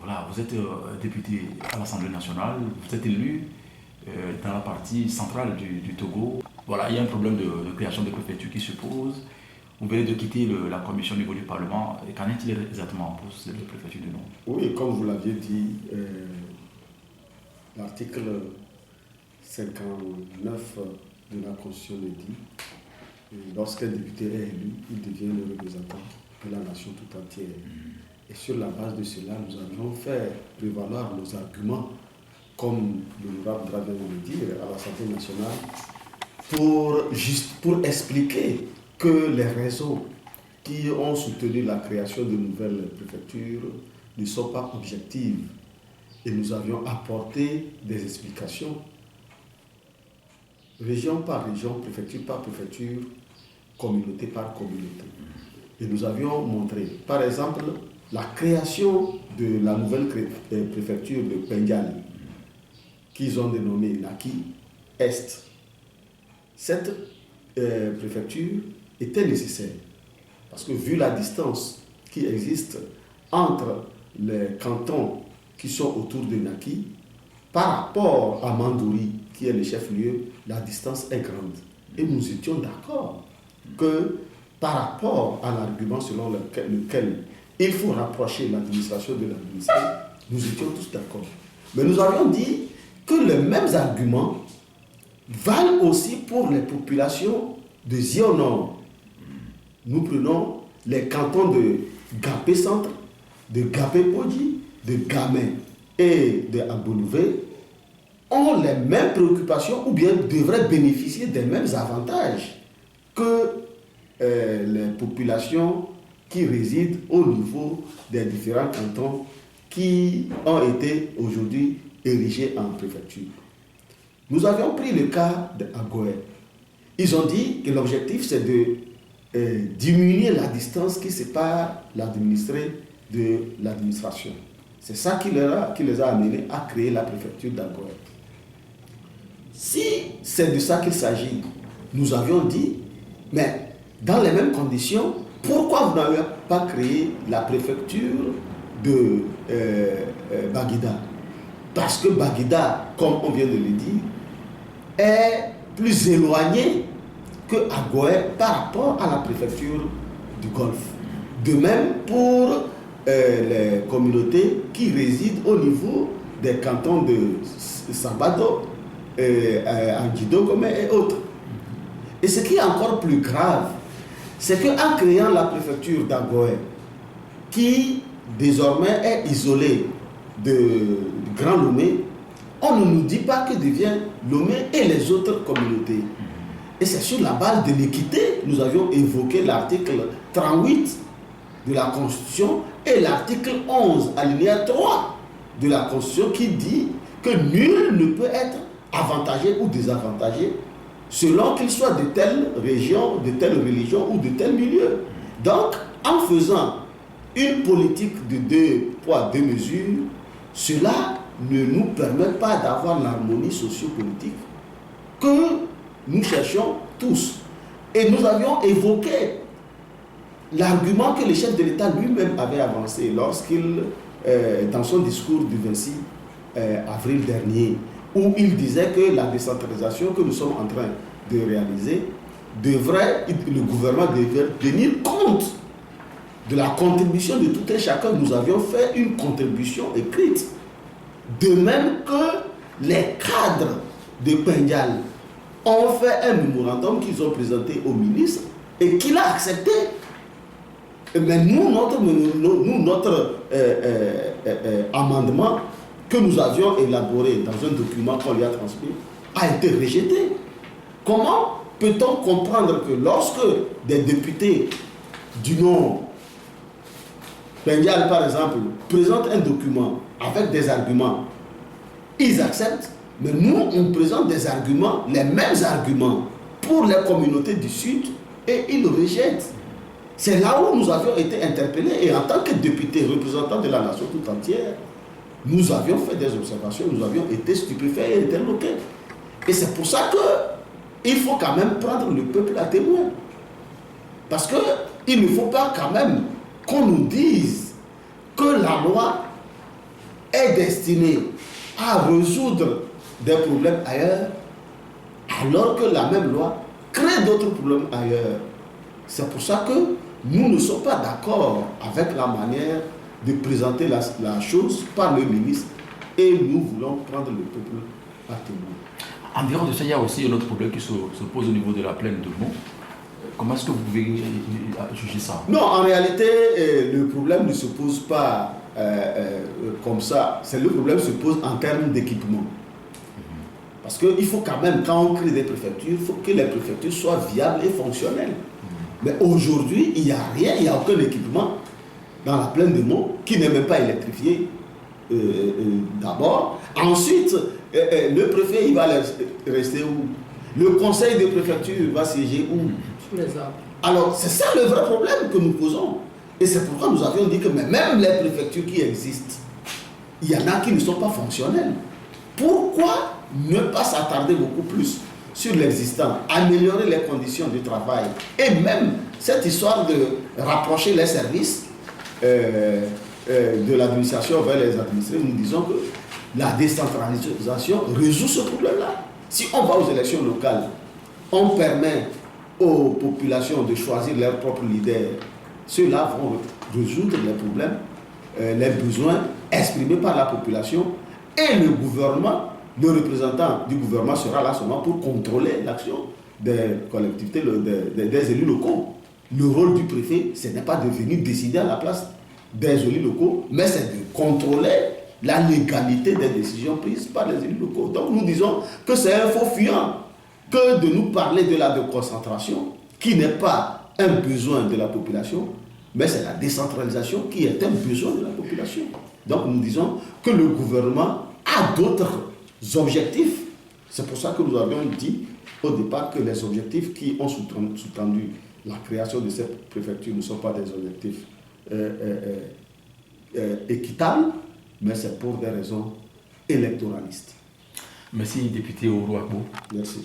Voilà, vous êtes député à l'Assemblée nationale, vous êtes élu dans la partie centrale du Togo. Voilà, il y a un problème de création de préfecture qui se pose. Vous venez de quitter la commission au niveau du Parlement. Et qu'en est-il exactement pour cette préfecture du Nord? Oui, comme vous l'aviez dit, l'article 59 de la Constitution le dit, lorsqu'un député est élu, il devient le représentant de la nation tout entière. Et sur la base de cela, nous avions fait prévaloir nos arguments, comme l'honorable Dra vient de le dire, à l'Assemblée nationale, pour expliquer que les raisons qui ont soutenu la création de nouvelles préfectures ne sont pas objectives. Et nous avions apporté des explications, région par région, préfecture par préfecture, communauté par communauté. Et nous avions montré, par exemple, la création de la nouvelle préfecture de Pendiali, qu'ils ont dénommée Naki Est. Cette préfecture était nécessaire, parce que vu la distance qui existe entre les cantons qui sont autour de Naki, par rapport à Mandouri, qui est le chef-lieu, la distance est grande. Et nous étions d'accord que par rapport à l'argument selon lequel il faut rapprocher l'administration de l'administré, nous étions tous d'accord. Mais nous avions dit que les mêmes arguments valent aussi pour les populations de Zion Nord. Nous prenons les cantons de Gapé Centre, de Gapé Podi, de Gamay et de Abonouvé ont les mêmes préoccupations ou bien devraient bénéficier des mêmes avantages que les populations qui résident au niveau des différents cantons qui ont été aujourd'hui érigés en préfecture. Nous avions pris le cas d'Agoé. Ils ont dit que l'objectif c'est de diminuer la distance qui sépare l'administré de l'administration. C'est ça qui les a amenés à créer la préfecture d'Agoé. Si c'est de ça qu'il s'agit, nous avions dit, mais dans les mêmes conditions, pourquoi vous n'avez pas créé la préfecture de Baguida? Parce que Baguida, comme on vient de le dire, est plus éloigné que Agoé par rapport à la préfecture du Golfe. De même pour les communautés qui résident au niveau des cantons de Sabado, Anguido et autres. Et ce qui est encore plus grave, c'est qu'en créant la préfecture d'Agoé, qui désormais est isolée de Grand Lomé, on ne nous dit pas que devient Lomé et les autres communautés. Et c'est sur la base de l'équité, nous avions évoqué l'article 38 de la Constitution et l'article 11, alinéa 3 de la Constitution qui dit que nul ne peut être avantagé ou désavantagé selon qu'il soit de telle région, de telle religion ou de tel milieu. Donc, en faisant une politique de 2 poids, 2 mesures, cela ne nous permet pas d'avoir l'harmonie socio-politique que nous cherchons tous. Et nous avions évoqué l'argument que le chef de l'État lui-même avait avancé lorsqu'il, dans son discours du 26 avril dernier, où il disait que la décentralisation que nous sommes en train de réaliser le gouvernement devrait tenir compte de la contribution de tout un chacun. Nous avions fait une contribution écrite. De même que les cadres de Pendial ont fait un mémorandum qu'ils ont présenté au ministre et qu'il a accepté. Mais nous, notre amendement que nous avions élaboré dans un document qu'on lui a transmis a été rejeté. Comment peut-on comprendre que lorsque des députés du Nord, Pendial par exemple, présentent un document avec des arguments, ils acceptent, mais nous, on présente des arguments, les mêmes arguments pour les communautés du Sud et ils le rejettent. C'est là où nous avions été interpellés et en tant que députés représentants de la nation tout entière, nous avions fait des observations, nous avions été stupéfaits et interloqués. Et c'est pour ça qu'il faut quand même prendre le peuple à témoin. Parce qu'il ne faut pas quand même qu'on nous dise que la loi est destiné à résoudre des problèmes ailleurs, alors que la même loi crée d'autres problèmes ailleurs. C'est pour ça que nous ne sommes pas d'accord avec la manière de présenter la chose par le ministre et nous voulons prendre le peuple à témoin. En dehors de ça, il y a aussi un autre problème qui se pose au niveau de la plaine de Meaux. Comment est-ce que vous pouvez juger ça? Non, en réalité, le problème ne se pose pas comme ça. Le problème se pose en termes d'équipement. Parce qu'il faut quand même, quand on crée des préfectures, il faut que les préfectures soient viables et fonctionnelles. Mais aujourd'hui, il n'y a rien, il n'y a aucun équipement dans la plaine de Meaux qui n'est même pas électrifié d'abord. Ensuite, le préfet, il va rester où? Le conseil de préfecture va siéger où? Sous les arbres. Alors, c'est ça le vrai problème que nous posons. Et c'est pourquoi nous avions dit que même les préfectures qui existent, il y en a qui ne sont pas fonctionnelles. Pourquoi ne pas s'attarder beaucoup plus sur l'existant, améliorer les conditions de travail et même cette histoire de rapprocher les services de l'administration vers les administrés? Nous disons que la décentralisation résout ce problème-là. Si on va aux élections locales, on permet aux populations de choisir leurs propres leaders. Ceux-là vont résoudre les problèmes, les besoins exprimés par la population et le gouvernement, le représentant du gouvernement sera là seulement pour contrôler l'action des collectivités, des élus locaux. Le rôle du préfet, ce n'est pas de venir décider à la place des élus locaux, mais c'est de contrôler la légalité des décisions prises par les élus locaux. Donc nous disons que c'est un faux fuyant que de nous parler de la déconcentration, qui n'est pas un besoin de la population, mais c'est la décentralisation qui est un besoin de la population. Donc nous disons que le gouvernement a d'autres objectifs. C'est pour ça que nous avions dit au départ que les objectifs qui ont sous-tendu la création de cette préfecture ne sont pas des objectifs équitables, mais c'est pour des raisons électoralistes. Merci, député Ourouakbo. Merci.